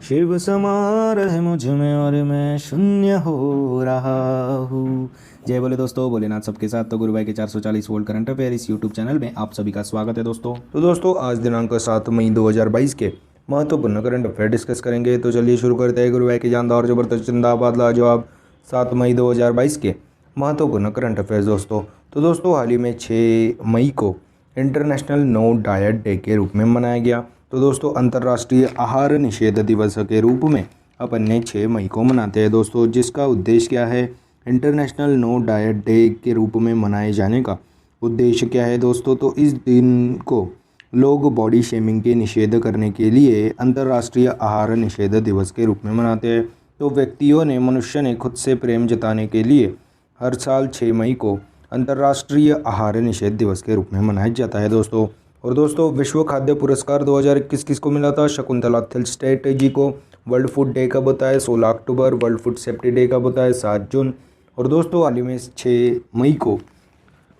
शिव समा रहे मुझ में और मैं शून्य हो रहा हूँ। जय बोले दोस्तों, भोलेनाथ सबके साथ। तो गुरु भाई के 440 वोल्ट करंट अफेयर इस यूट्यूब चैनल में आप सभी का स्वागत है दोस्तों। तो दोस्तों आज दिनांक 7 मई 2022 के महत्वपूर्ण करंट अफेयर डिस्कस करेंगे। तो चलिए शुरू करते हैं गुरु भाई की जानदार जबरदस्त जिंदाबाद लाजवाब 7 मई 2022 के महत्वपूर्ण करंट अफेयर्स दोस्तों। तो दोस्तों हाल ही में 6 मई को इंटरनेशनल नो डाइट डे के रूप में मनाया गया। तो दोस्तों अंतर्राष्ट्रीय आहार निषेध दिवस के रूप में अपन ने 6 मई को मनाते हैं दोस्तों, जिसका उद्देश्य क्या है। इंटरनेशनल नो डाइट डे के रूप में मनाए जाने का उद्देश्य क्या है दोस्तों। तो इस दिन को लोग बॉडी शेमिंग के निषेध करने के लिए अंतर्राष्ट्रीय आहार निषेध दिवस के रूप में मनाते हैं। तो व्यक्तियों ने मनुष्य ने खुद से प्रेम जताने के लिए हर साल 6 मई को अंतर्राष्ट्रीय आहार निषेध दिवस के रूप में मनाया जाता है दोस्तों। और दोस्तों विश्व खाद्य पुरस्कार 2021 किसको मिला था। शकुंतला थिल्स्टेट जी को। वर्ल्ड फूड डे कब होता है, 16 अक्टूबर। वर्ल्ड फूड सेफ्टी डे कब होता है, 7 जून। और दोस्तों हाल ही में 6 मई को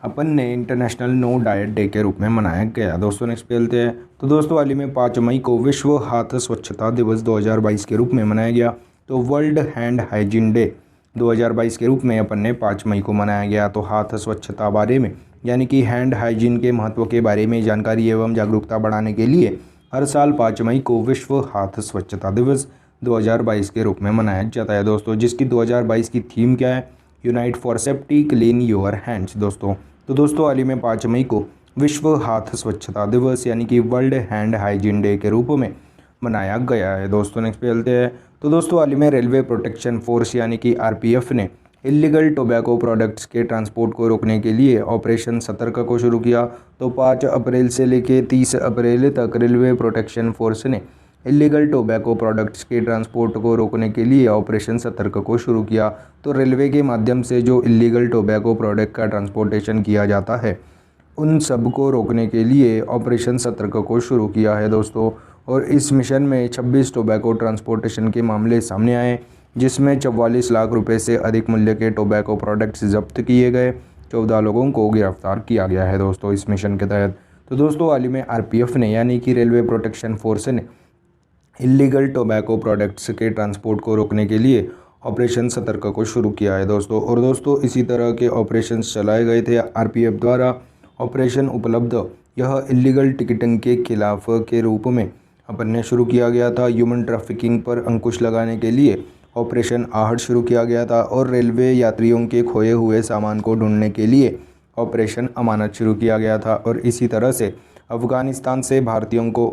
अपन ने इंटरनेशनल नो डाइट डे के रूप में मनाया गया दोस्तों। नेक्स्ट पे चलते हैं। तो दोस्तों हाल ही में 5 मई को विश्व हाथ स्वच्छता दिवस 2022 के रूप में मनाया गया। तो वर्ल्ड हैंड हाइजीन डे 2022 के रूप में अपन ने 5 मई को मनाया गया। तो हाथ स्वच्छता बारे में यानी कि हैंड हाइजीन के महत्व के बारे में जानकारी एवं जागरूकता बढ़ाने के लिए हर साल 5 मई को विश्व हाथ स्वच्छता दिवस 2022 के रूप में मनाया जाता है दोस्तों, जिसकी 2022 की थीम क्या है, unite for safety clean your hands दोस्तों। तो दोस्तों हाल ही में 5 मई को विश्व हाथ स्वच्छता दिवस यानी कि वर्ल्ड हैंड हाइजीन डे के रूप में मनाया गया है दोस्तों। नेक्स्ट पे चलते हैं। तो दोस्तों हाल ही में रेलवे प्रोटेक्शन फोर्स यानी कि आरपीएफ ने इलीगल टोबैको प्रोडक्ट्स के ट्रांसपोर्ट को रोकने के लिए ऑपरेशन सतर्क को शुरू किया। तो 5 अप्रैल से लेकर 30 अप्रैल तक रेलवे प्रोटेक्शन फोर्स ने इलीगल टोबैको प्रोडक्ट्स के ट्रांसपोर्ट को रोकने के लिए ऑपरेशन सतर्क को शुरू किया। तो रेलवे के माध्यम से जो इलीगल टोबैको प्रोडक्ट का ट्रांसपोर्टेशन किया जाता है उन सब को रोकने के लिए ऑपरेशन सतर्क को शुरू किया है दोस्तों। और इस मिशन में 26 टोबैको ट्रांसपोर्टेशन के मामले सामने आए, जिसमें 44 लाख रुपए से अधिक मूल्य के टोबैको प्रोडक्ट्स जब्त किए गए। 14 लोगों को गिरफ्तार किया गया है दोस्तों इस मिशन के तहत। तो दोस्तों हाल ही में आरपीएफ ने यानी कि रेलवे प्रोटेक्शन फोर्स ने इलीगल टोबैको प्रोडक्ट्स के ट्रांसपोर्ट को रोकने के लिए ऑपरेशन सतर्क को शुरू किया है दोस्तों। और दोस्तों इसी तरह के ऑपरेशंस चलाए गए थे आरपीएफ द्वारा। ऑपरेशन उपलब्ध यह इलीगल टिकटिंग के खिलाफ के रूप में अपन ने शुरू किया गया था। ह्यूमन ट्रैफिकिंग पर अंकुश लगाने के लिए ऑपरेशन आहट शुरू किया गया था। और रेलवे यात्रियों के खोए हुए सामान को ढूंढने के लिए ऑपरेशन अमानत शुरू किया गया था। और इसी तरह से अफगानिस्तान से भारतीयों को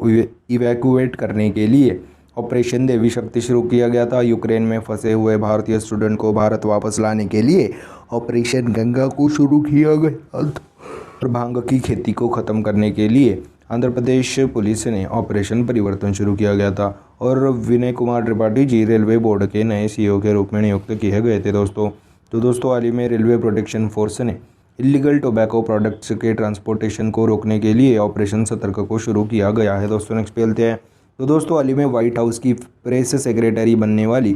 इवैक्यूएट करने के लिए ऑपरेशन देवी शक्ति शुरू किया गया था। यूक्रेन में फंसे हुए भारतीय स्टूडेंट को भारत वापस लाने के लिए ऑपरेशन गंगा को शुरू किया गया। और भांग की खेती को ख़त्म करने के लिए आंध्र प्रदेश पुलिस ने ऑपरेशन परिवर्तन शुरू किया गया था। और विनय कुमार त्रिपाठी जी रेलवे बोर्ड के नए सीईओ के रूप में नियुक्त किए गए थे दोस्तों। तो दोस्तों हाल ही में रेलवे प्रोटेक्शन फोर्स ने इलीगल टोबैको प्रोडक्ट्स के ट्रांसपोर्टेशन को रोकने के लिए ऑपरेशन सतर्क को शुरू किया गया है दोस्तों। नेक्स्ट पे चलते हैं। तो दोस्तों हाल ही में व्हाइट हाउस की प्रेस सेक्रेटरी बनने वाली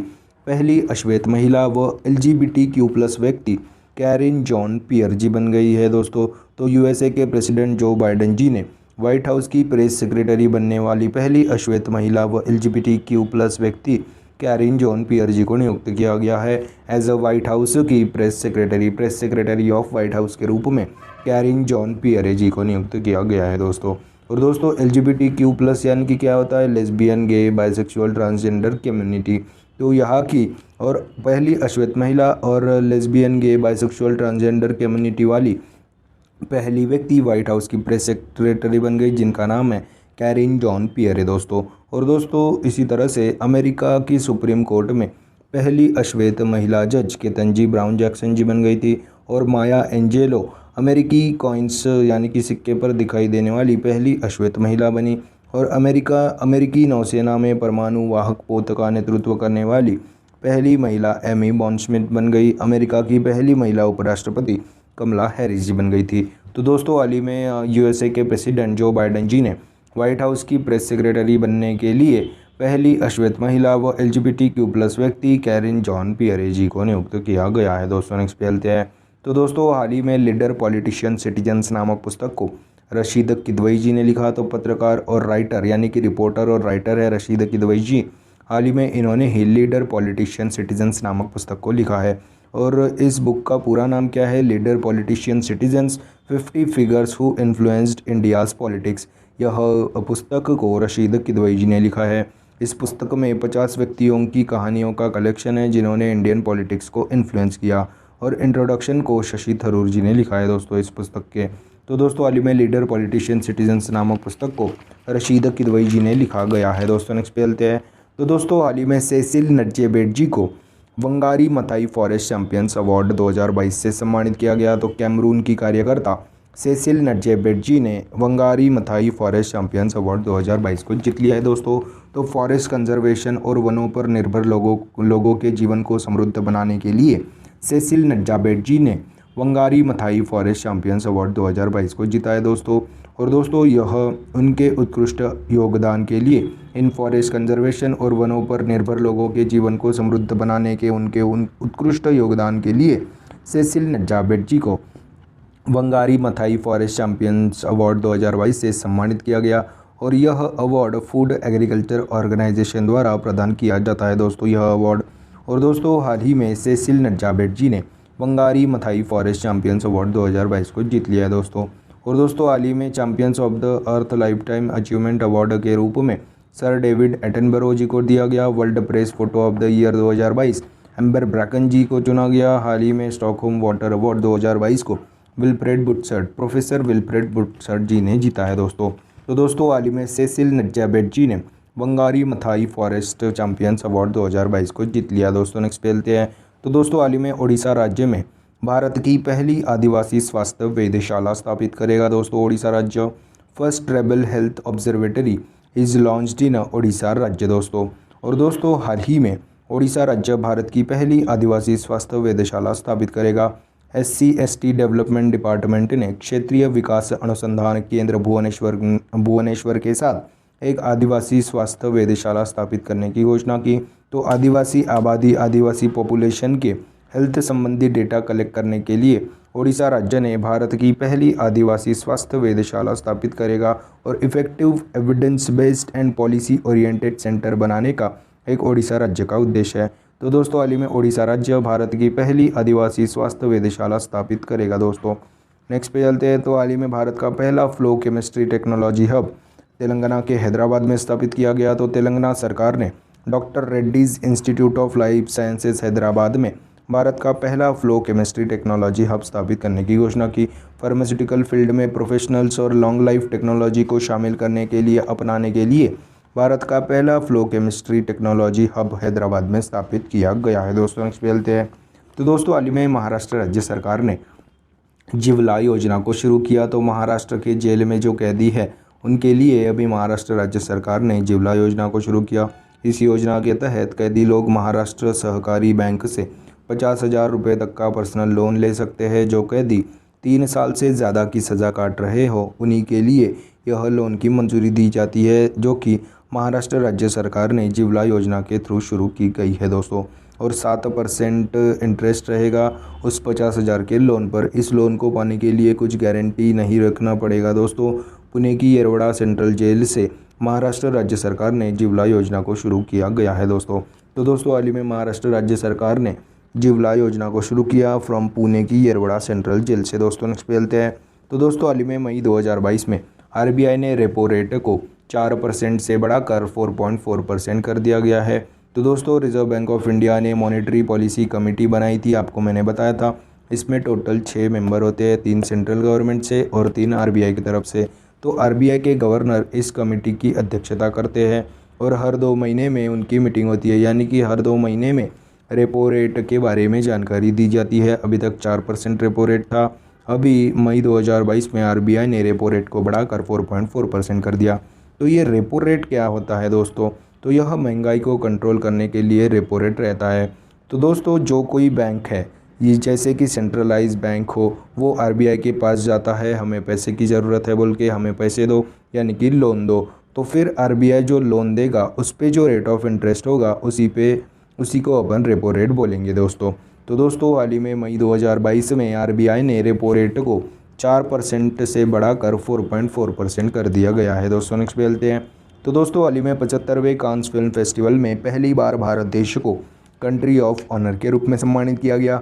पहली अश्वेत महिला व LGBTQ+ व्यक्ति कैरिन जॉन पियर जी बन गई है दोस्तों। तो यूएसए के प्रेसिडेंट जो बाइडेन जी ने व्हाइट हाउस की प्रेस सेक्रेटरी बनने वाली पहली अश्वेत महिला व LGBTQ+ व्यक्ति कैरिन जॉन पियर जी को नियुक्त किया गया है एज अ व्हाइट हाउस की press secretary of white house के रूप में कैरिन जॉन पियर जी को नियुक्त किया गया है दोस्तों। और दोस्तों LGBTQ+ यानी कि क्या होता है, लेस्बियन, गे, बाइसेक्सुअल, ट्रांसजेंडर कम्युनिटी। तो यहाँ की और पहली अश्वेत महिला और लेस्बियन, गे, बाइसेक्सुअल, ट्रांसजेंडर कम्युनिटी वाली पहली व्यक्ति व्हाइट हाउस की प्रेस सेक्रेटरी बन गई, जिनका नाम है कैरिन जॉन पियर है दोस्तों। और दोस्तों इसी तरह से अमेरिका की सुप्रीम कोर्ट में पहली अश्वेत महिला जज केतनजी ब्राउन जैक्सन जी बन गई थी। और माया एंजेलो अमेरिकी कॉइन्स यानी कि सिक्के पर दिखाई देने वाली पहली अश्वेत महिला बनी। और अमेरिकी नौसेना में परमाणु वाहक पोत का नेतृत्व करने वाली पहली महिला एमी बॉन्ड-स्मिथ बन गई। अमेरिका की पहली महिला उपराष्ट्रपति कमला हैरिस जी बन गई थी। तो दोस्तों हाल ही में यूएसए के प्रेसिडेंट जो बाइडेन जी ने व्हाइट हाउस की प्रेस सेक्रेटरी बनने के लिए पहली अश्वेत महिला व LGBTQ+ व्यक्ति कैरिन जॉन पियर जी को नियुक्त किया गया है दोस्तों। नेक्स्ट पे चलते हैं। तो दोस्तों हाल ही में लीडर पॉलिटिशियन सिटीजन्स नामक पुस्तक को रशीद किदवई जी ने लिखा। तो पत्रकार और राइटर यानी कि रिपोर्टर और राइटर है रशीद किदवई जी। हाल ही में इन्होंने ही लीडर पॉलिटिशियन सिटीजन्स नामक पुस्तक को लिखा है। और इस बुक का पूरा नाम क्या है? Leader politician citizens 50 figures who influenced India's politics. यह पुस्तक को रशीद किदवई जी ने लिखा है। इस पुस्तक में 50 व्यक्तियों की कहानियों का कलेक्शन है जिन्होंने इंडियन पॉलिटिक्स को इन्फ्लुएंस किया। और इंट्रोडक्शन को शशि थरूर जी ने लिखा है दोस्तों इस पुस्तक के। तो दोस्तों हाल ही में लीडर पॉलिटिशियन सिटीजन्स नामक पुस्तक को रशीद किदवई जी ने लिखा गया है दोस्तों। नेक्स्ट पे चलते हैं। तो दोस्तों हाल ही में सेसिल नटजेबेट को Wangari Maathai forest champions award 2022 से सम्मानित किया गया। तो कैमरून की कार्यकर्ता सेसिल नटजेबेट ने Wangari Maathai forest champions award 2022 को जीत लिया है दोस्तों। तो फॉरेस्ट कंजर्वेशन और वनों पर निर्भर लोगों के जीवन को समृद्ध बनाने के लिए सेसिल नटजेबेट ने Wangari Maathai forest champions award 2022 को जीता है दोस्तों। और दोस्तों यह उनके उत्कृष्ट योगदान के लिए इन फॉरेस्ट कंजर्वेशन और वनों पर निर्भर लोगों के जीवन को समृद्ध बनाने के उनके उत्कृष्ट योगदान के लिए सेसिल नटजेबेट को Wangari Maathai forest champions award 2022 से सम्मानित किया गया। और यह अवार्ड फूड एग्रीकल्चर ऑर्गेनाइजेशन द्वारा प्रदान किया जाता है दोस्तों यह अवार्ड। और दोस्तों हाल ही में सेसिल नटजेबेट ने Wangari Maathai forest champions award 2022 को जीत लिया है दोस्तों। और दोस्तों हाल ही में champions of the earth life time achievement award के रूप में सर डेविड एटनबरो जी को दिया गया। World press photo of the year 2022 Amber Bracken ji को चुना गया। हाल ही में स्टॉकहोम वाटर अवार्ड 2022 को प्रोफेसर विल्फ्रेड बुट्सर्ट जी ने जीता है दोस्तों। तो दोस्तों हाल ही में सेसिल नटजेबेट ने Wangari Maathai forest champions award 2022 को जीत लिया दोस्तों। नेक्स्ट पे चलते हैं। तो दोस्तों हाल ही में ओडिशा राज्य में भारत की पहली आदिवासी स्वास्थ्य वेधशाला स्थापित करेगा दोस्तों ओडिशा राज्य। First tribal health observatory is launched in Odisha राज्य दोस्तों। और दोस्तों हाल ही में ओडिशा राज्य भारत की पहली आदिवासी स्वास्थ्य वेधशाला स्थापित करेगा। SC/ST डेवलपमेंट डिपार्टमेंट ने क्षेत्रीय विकास अनुसंधान केंद्र भुवनेश्वर के साथ एक आदिवासी स्वास्थ्य वेधशाला स्थापित करने की घोषणा की। तो आदिवासी आबादी आदिवासी पॉपुलेशन के हेल्थ संबंधी डेटा कलेक्ट करने के लिए ओडिशा राज्य ने भारत की पहली आदिवासी स्वास्थ्य वेधशाला स्थापित करेगा। और effective evidence based and policy oriented centre बनाने का एक ओडिशा राज्य का उद्देश्य है। तो दोस्तों हाल ही में ओडिशा राज्य भारत की पहली आदिवासी स्वास्थ्य वेधशाला स्थापित करेगा दोस्तों। नेक्स्ट पे चलते हैं। तो हाल ही में भारत का पहला flow chemistry technology hub Telangana के हैदराबाद में स्थापित किया गया। तो तेलंगाना सरकार ने doctor Reddy's institute of life sciences Hyderabad में भारत का पहला फ्लो केमिस्ट्री टेक्नोलॉजी हब स्थापित करने की घोषणा की। फार्मास्यूटिकल फील्ड में प्रोफेशनल्स और लॉन्ग लाइफ टेक्नोलॉजी को शामिल करने के लिए अपनाने के लिए भारत का पहला flow chemistry technology hub Hyderabad में स्थापित किया गया है दोस्तों। नेक्स्ट पे चलते हैं। तो दोस्तों हाल ही में महाराष्ट्र राज्य सरकार ने जिवला योजना को शुरू किया। तो महाराष्ट्र के जेल में जो कैदी है उनके लिए अभी महाराष्ट्र राज्य सरकार ने जिवला योजना को शुरू किया। इस योजना के तहत कैदी लोग महाराष्ट्र सहकारी बैंक से 50,000 रुपये तक का पर्सनल लोन ले सकते हैं। जो कैदी 3 साल से ज़्यादा की सज़ा काट रहे हो उन्हीं के लिए यह लोन की मंजूरी दी जाती है, जो कि महाराष्ट्र राज्य सरकार ने जिवला योजना के थ्रू शुरू की गई है दोस्तों। और 7% इंटरेस्ट रहेगा उस 50,000 के लोन पर। इस लोन को पाने के लिए कुछ गारंटी नहीं रखना पड़ेगा दोस्तों। पुणे की येरवड़ा सेंट्रल जेल से महाराष्ट्र राज्य सरकार ने जिवला योजना को शुरू किया गया है दोस्तों। तो दोस्तों हाल ही में महाराष्ट्र राज्य सरकार ने जिवला योजना को शुरू किया फ्रॉम पुणे की येरवड़ा सेंट्रल जेल से दोस्तों। नेक्स्ट पे चलते हैं। तो दोस्तों हाल ही में मई 2022 में RBI ने रेपो रेट को 4% से बढ़ाकर 4.4% कर दिया गया है। तो दोस्तों रिजर्व बैंक ऑफ इंडिया ने मॉनेटरी पॉलिसी कमेटी बनाई थी, आपको मैंने बताया था। इसमें टोटल 6 मेंबर होते हैं, 3 सेंट्रल गवर्नमेंट से और 3 RBI की तरफ से। तो RBI के गवर्नर इस कमेटी की अध्यक्षता करते हैं और हर 2 महीने में उनकी मीटिंग होती है, यानी कि हर 2 महीने में रेपो रेट के बारे में जानकारी दी जाती है। अभी तक 4% रेपो रेट था, अभी मई 2022 में RBI ने रेपो रेट को बढ़ाकर 4.4% कर दिया। तो ये रेपो रेट क्या होता है दोस्तों? तो यह महंगाई को कंट्रोल करने के लिए रेपो रेट रहता है। तो दोस्तों जो कोई बैंक है, ये जैसे कि सेंट्रलाइज बैंक हो, वो RBI के पास जाता है, हमें पैसे की ज़रूरत है बोल के, हमें पैसे दो, यानी कि लोन दो। तो फिर RBI जो लोन देगा उस पे जो रेट ऑफ इंटरेस्ट होगा उसी को अपन रेपो रेट बोलेंगे दोस्तों। तो दोस्तों हाल ही में मई 2022 में RBI ने रेपो रेट को 4% से बढ़ाकर 4.4% कर दिया गया है दोस्तों। नेक्स्ट पे चलते हैं। तो दोस्तों हाल ही में 75वें कांस फिल्म फेस्टिवल में पहली बार भारत देश को कंट्री ऑफ ऑनर के रूप में सम्मानित किया गया।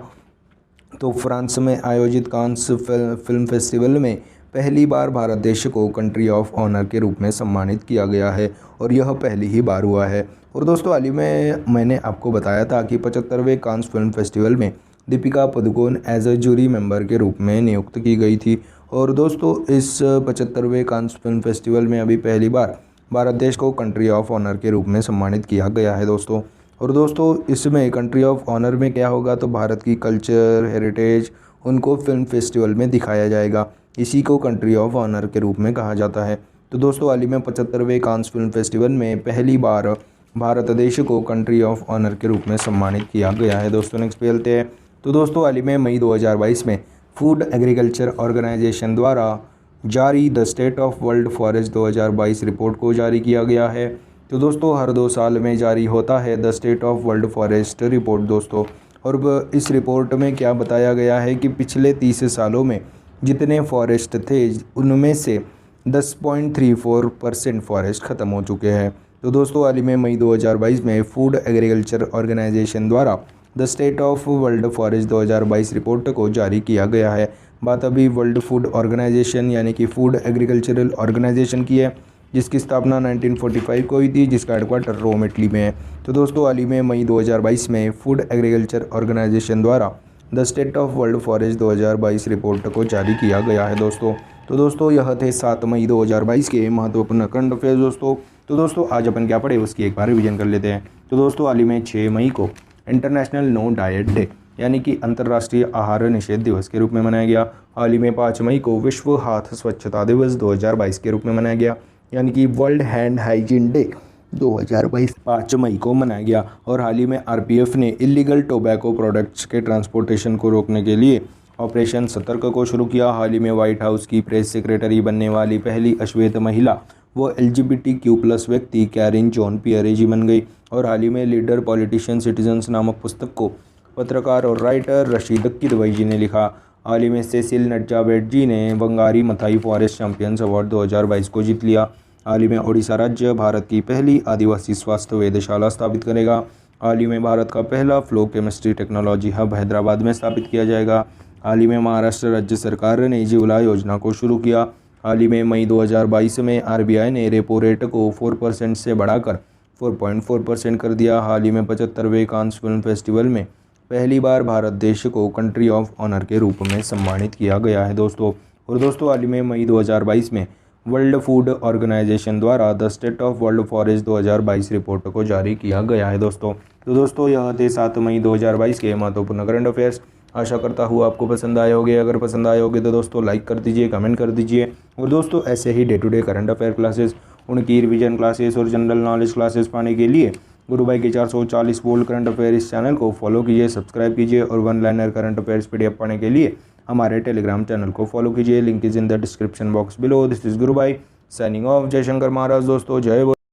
तो फ्रांस में आयोजित कांस फिल्म फेस्टिवल में पहली बार भारत देश को कंट्री ऑफ ऑनर के रूप में सम्मानित किया गया है और यह पहली ही बार हुआ है। और दोस्तों हाल ही में मैंने आपको बताया था कि 75वें कांस फिल्म फेस्टिवल में Deepika Padukone as a jury member के रूप में नियुक्त की गई थी। और दोस्तों इस 75वें कांस फिल्म फेस्टिवल में अभी पहली बार भारत देश को कंट्री ऑफ ऑनर के रूप में सम्मानित किया गया है दोस्तों। और दोस्तों इसमें कंट्री ऑफ ऑनर में क्या होगा, तो भारत की कल्चर हेरिटेज उनको फिल्म फेस्टिवल में दिखाया जाएगा। इसी को कंट्री ऑफ ऑनर के रूप में कहा जाता है। तो दोस्तों हाल ही में 75वें कांस फिल्म फेस्टिवल में पहली बार भारत देश को कंट्री ऑफ ऑनर के रूप में सम्मानित किया गया है। दोस्तों नेक्स्ट पे चलते हैं। तो दोस्तों हाल ही में मई 2022 में फूड एग्रीकल्चर ऑर्गेनाइजेशन द्वारा जारी the state of world forest 2022 report को जारी किया गया है। तो दोस्तों हर 2 साल में जारी होता है the state of world forest report दोस्तों। और इस रिपोर्ट में क्या बताया गया है कि पिछले 30 सालों में जितने फॉरेस्ट थे उनमें से 10.34% फॉरेस्ट ख़त्म हो चुके हैं। तो दोस्तों हाल ही में मई 2022 में फूड एग्रीकल्चर ऑर्गेनाइजेशन द्वारा the state of world forest 2022 report को जारी किया गया है। बात अभी वर्ल्ड फूड ऑर्गेनाइजेशन यानी कि फूड एग्रीकल्चरल ऑर्गेनाइजेशन की है, जिसकी स्थापना 1945 को हुई थी, जिसका हेडक्वार्टर रोम इटली में है। तो दोस्तों हाल ही में मई 2022 में फूड एग्रीकल्चर ऑर्गेनाइजेशन द्वारा the state of world forest 2022 report को जारी किया गया है दोस्तों। तो दोस्तों यह थे 7 मई 2022 के महत्वपूर्ण करंट अफेयर्स दोस्तों। तो दोस्तों आज अपन क्या पढ़े उसकी एक बार रिवीजन कर लेते हैं। तो दोस्तों हाल ही में 6 मई को इंटरनेशनल नो डाइट डे यानी कि अंतर्राष्ट्रीय आहार निषेध दिवस के रूप में मनाया गया। हाल ही में 5 मई को विश्व हाथ स्वच्छता दिवस 2022 के रूप में मनाया गया, यानी कि वर्ल्ड हैंड हाइजीन डे 2022 5 मई को मनाया गया। और हाल ही में आरपीएफ ने इलीगल टोबैको प्रोडक्ट्स के ट्रांसपोर्टेशन को रोकने के लिए ऑपरेशन सतर्क को शुरू किया। हाल ही में व्हाइट हाउस की प्रेस सेक्रेटरी बनने वाली पहली अश्वेत महिला वो LGBTQ+ व्यक्ति कैरिन जॉन पियरे जी बन गई। और हाल ही में लीडर पॉलिटिशियन सिटीजन्स नामक पुस्तक को पत्रकार और राइटर रशीद किदवई जी ने लिखा। हाल ही में सेसिल नटजावेट जी ने Wangari Maathai forest champions award 2022 को जीत लिया। हाल ही में ओडिशा राज्य भारत की पहली आदिवासी स्वास्थ्य वेधशाला स्थापित करेगा। हाल ही में भारत का पहला flow chemistry technology hub Hyderabad में स्थापित किया जाएगा। हाल ही में महाराष्ट्र राज्य सरकार ने जिवला योजना को शुरू किया। हाल ही में मई 2022 में RBI ने रेपो रेट को 4% से बढ़ाकर 4.4% कर दिया। हाल ही में 75वें कांस फिल्म फेस्टिवल में पहली बार भारत देश को कंट्री ऑफ ऑनर के रूप में सम्मानित किया गया है दोस्तों। और दोस्तों हाल ही में मई 2022 में वर्ल्ड फूड ऑर्गेनाइजेशन द्वारा the state of world forest 2022 report को जारी किया गया है दोस्तों। तो दोस्तों यह थे 7 मई 2022 के महत्वपूर्ण करंट अफेयर्स। आशा करता हूँ आपको पसंद आए होंगे। अगर पसंद आए होंगे तो दोस्तों लाइक कर दीजिए, कमेंट कर दीजिए। और दोस्तों ऐसे ही day to day current affair classes, उनकी रिवीजन क्लासेस और जनरल नॉलेज क्लासेस पाने के लिए गुरु भाई के 440 वोल्ट करंट अफेयर इस चैनल को फॉलो कीजिए, सब्सक्राइब कीजिए। और one liner current affairs PDF पाने के लिए हमारे टेलीग्राम चैनल को फॉलो कीजिए। Link is in the description box below. This is Guru Bhai signing off. जय शंकर महाराज दोस्तों, जय